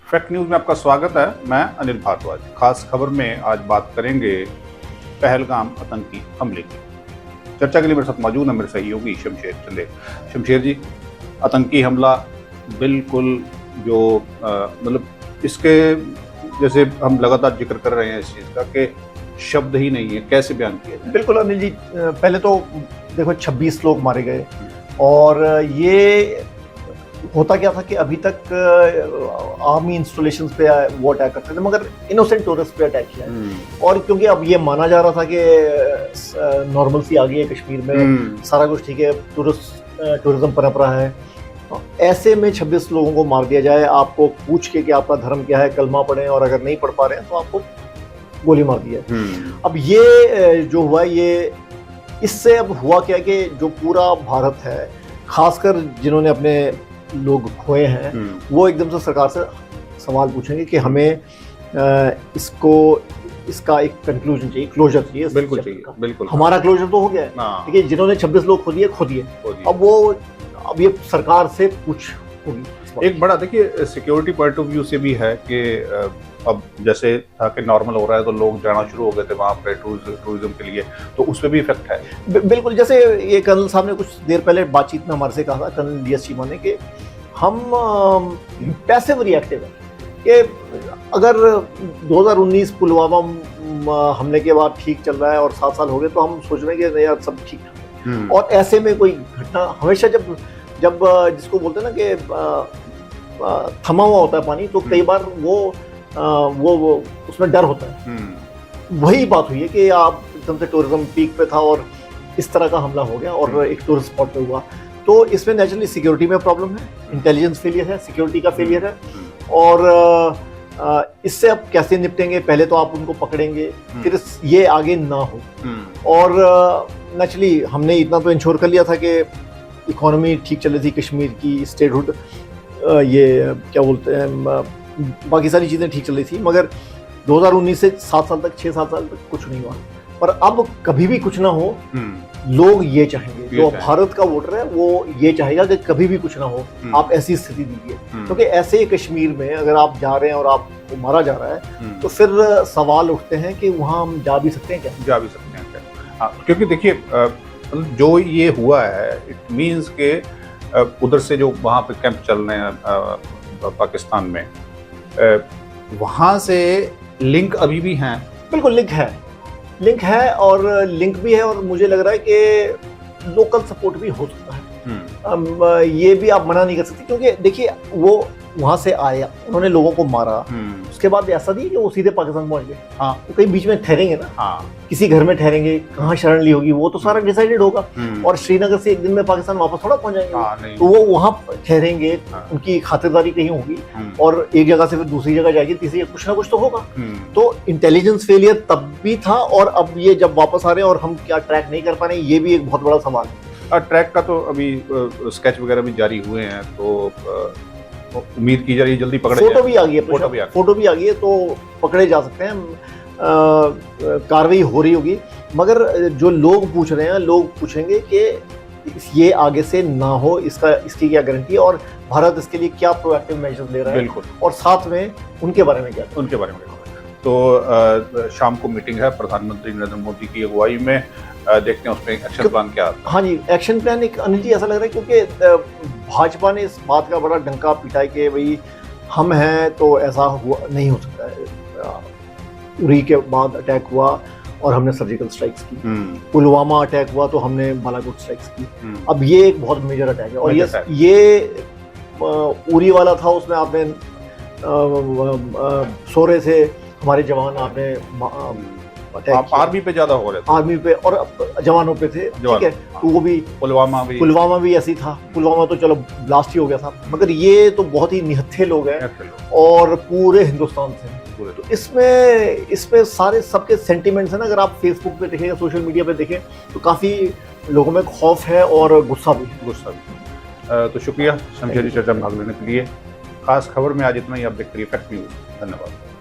Fact news में आपका स्वागत है। मैं अनिल भारद्वाज। खास खबर में आज बात करेंगे पहलगाम आतंकी हमले की। चर्चा के लिए मेरे साथ मौजूद है मेरे सहयोगी शमशेर चंदे। शमशेर जी, आतंकी हमला बिल्कुल जो मतलब इसके जैसे हम लगातार जिक्र कर रहे हैं इस चीज़ का कि शब्द ही नहीं है, कैसे बयान किया जाए? बिल्कुल अनिल जी, पहले तो देखो 26 लोग मारे गए और ये होता क्या था कि अभी तक आर्मी इंस्टॉलेशंस पे वो अटैक करते थे, मगर इनोसेंट टूरिस्ट पे अटैक किया है। और क्योंकि अब ये माना जा रहा था कि नॉर्मल सी आ गई है कश्मीर में, सारा कुछ ठीक है, टूरिज्म पनप रहा है, तो ऐसे में 26 लोगों को मार दिया जाए, आपको पूछ के कि आपका धर्म क्या है, कलमा पढ़ें, और अगर नहीं पढ़ पा रहे हैं तो आपको गोली मार दी है। अब ये जो हुआ, ये इससे अब हुआ क्या कि जो पूरा भारत है, खासकर जिन्होंने अपने लोग खोए हैं, वो एकदम से सरकार से सवाल पूछेंगे कि हमें इसका एक कंक्लूजन चाहिए, क्लोजर चाहिए। बिल्कुल चाहिए, बिल्कुल। हमारा क्लोजर तो हो गया है, ठीक है, जिन्होंने 26 लोग खो दिए। अब ये सरकार से पूछ होगी। एक बड़ा देखिए सिक्योरिटी पॉइंट ऑफ व्यू से भी है कि अब जैसे था कि नॉर्मल हो रहा है तो लोग जाना शुरू हो गए थे वहाँ पे टूरिज्म के लिए, तो उस पर भी इफेक्ट है। बिल्कुल, जैसे ये कर्नल साहब ने कुछ देर पहले बातचीत में हमारे से कहा था, कर्नल DS चीमा ने, कि हम पैसिव रिएक्टिव है, कि अगर 2019 पुलवामा हमले के बाद ठीक चल रहा है और 7 साल हो गए, तो हम सोच रहे हैं कि यार सब ठीक ठाक, और ऐसे में कोई घटना हमेशा जब जिसको बोलते हैं ना कि थमा हुआ होता है पानी, तो कई बार वो उसमें डर होता है। वही बात हुई है कि आप एकदम से टूरिज्म पीक पे था और इस तरह का हमला हो गया और एक टूरिस्ट स्पॉट पे हुआ, तो इसमें नेचुरली सिक्योरिटी में प्रॉब्लम है, इंटेलिजेंस फेलियर है, सिक्योरिटी का फेलियर है, और इससे अब कैसे निपटेंगे? पहले तो आप उनको पकड़ेंगे, फिर ये आगे ना हो। और नेचुरली हमने इतना तो इंश्योर कर लिया था कि इकोनॉमी ठीक चल रही थी कश्मीर की, स्टेटहुड, ये क्या बोलते हैं, बाकी सारी चीज़ें ठीक चल रही थी, मगर 2019 से 7 साल तक, 6-7 साल तक कुछ नहीं हुआ। पर अब कभी भी कुछ ना हो, लोग ये चाहेंगे, जो भारत का वोटर है वो ये चाहेगा कि कभी भी कुछ ना हो, आप ऐसी स्थिति दीजिए, क्योंकि ऐसे कश्मीर में अगर आप जा रहे हैं और आपको मारा जा रहा है, तो फिर सवाल उठते हैं कि वहाँ हम जा भी सकते हैं क्या? जा भी सकते हैं क्या? क्योंकि देखिए जो ये हुआ है, इट मीन्स के उधर से जो वहाँ पे कैंप चल रहे हैं पाकिस्तान में, वहाँ से लिंक अभी भी हैं। बिल्कुल लिंक है और लिंक भी है, और मुझे लग रहा है कि लोकल सपोर्ट भी हो सकता है। ये भी आप मना नहीं कर सकते, क्योंकि देखिए वो वहां से आया, उन्होंने लोगों को मारा, उसके बाद ऐसा नहीं कि वो सीधे पाकिस्तान पहुंच गए। हाँ, वो कहीं बीच में ठहरेंगे ना। हाँ, किसी घर में ठहरेंगे, कहाँ शरण ली होगी, वो तो सारा डिसाइडेड होगा। और श्रीनगर से एक दिन में पाकिस्तान वापस थोड़ा पहुंच जाएंगे, तो वो वहां ठहरेंगे, उनकी खातिरदारी कहीं होगी, और एक जगह से फिर दूसरी जगह जाएगी, तीसरी, कुछ ना कुछ तो होगा। तो इंटेलिजेंस फेलियर तब भी था, और अब ये जब वापस आ रहे हैं और हम क्या ट्रैक नहीं कर पा रहे हैं, ये भी एक बहुत बड़ा सवाल है। ट्रैक का तो अभी स्केच वगैरह भी जारी हुए हैं, तो उम्मीद की जा रही है जल्दी पकड़े फोटो भी आ गई है, तो पकड़े जा सकते हैं, कार्रवाई हो रही होगी। मगर जो लोग पूछ रहे हैं, लोग पूछेंगे कि ये आगे से ना हो, इसकी क्या गारंटी है, और भारत इसके लिए क्या प्रोएक्टिव मेजर्स ले रहा है, बिल्कुल, और साथ में उनके बारे में क्या, तो शाम को मीटिंग है प्रधानमंत्री नरेंद्र मोदी की अगुवाई में, देखते हैं उसमें एक्शन प्लान क्या आता है। हाँ जी, एक्शन प्लान एक अनिल जी ऐसा लग रहा है, क्योंकि भाजपा ने इस बात का बड़ा डंका पीटा है कि भाई हम हैं तो ऐसा हुआ नहीं हो सकता है। उरी के बाद अटैक हुआ और हमने सर्जिकल स्ट्राइक्स की, पुलवामा अटैक हुआ तो हमने बालाकोट स्ट्राइक्स की, अब ये एक बहुत मेजर अटैक है। और ये उरी वाला था, उसमें आपने सोरे से हमारे जवान आपने आर्मी पे ज्यादा हो रहे थे, आर्मी पे और जवानों पे थे, ठीक है, तो वो भी पुलवामा भी ऐसी था। पुलवामा तो चलो ब्लास्ट ही हो गया था, मगर ये तो बहुत ही निहत्थे लोग हैं और पूरे हिंदुस्तान से। तो इसमें सारे सबके सेंटिमेंट्स हैं ना, अगर आप फेसबुक पे देखें या सोशल मीडिया पे देखें, तो काफी लोगों में खौफ है और गुस्सा भी। तो शुक्रिया शमशेर जी चर्चा में भाग लेने के लिए। खास खबर में आज इतना ही। आप देखते रहिए फैक्ट न्यूज़। धन्यवाद।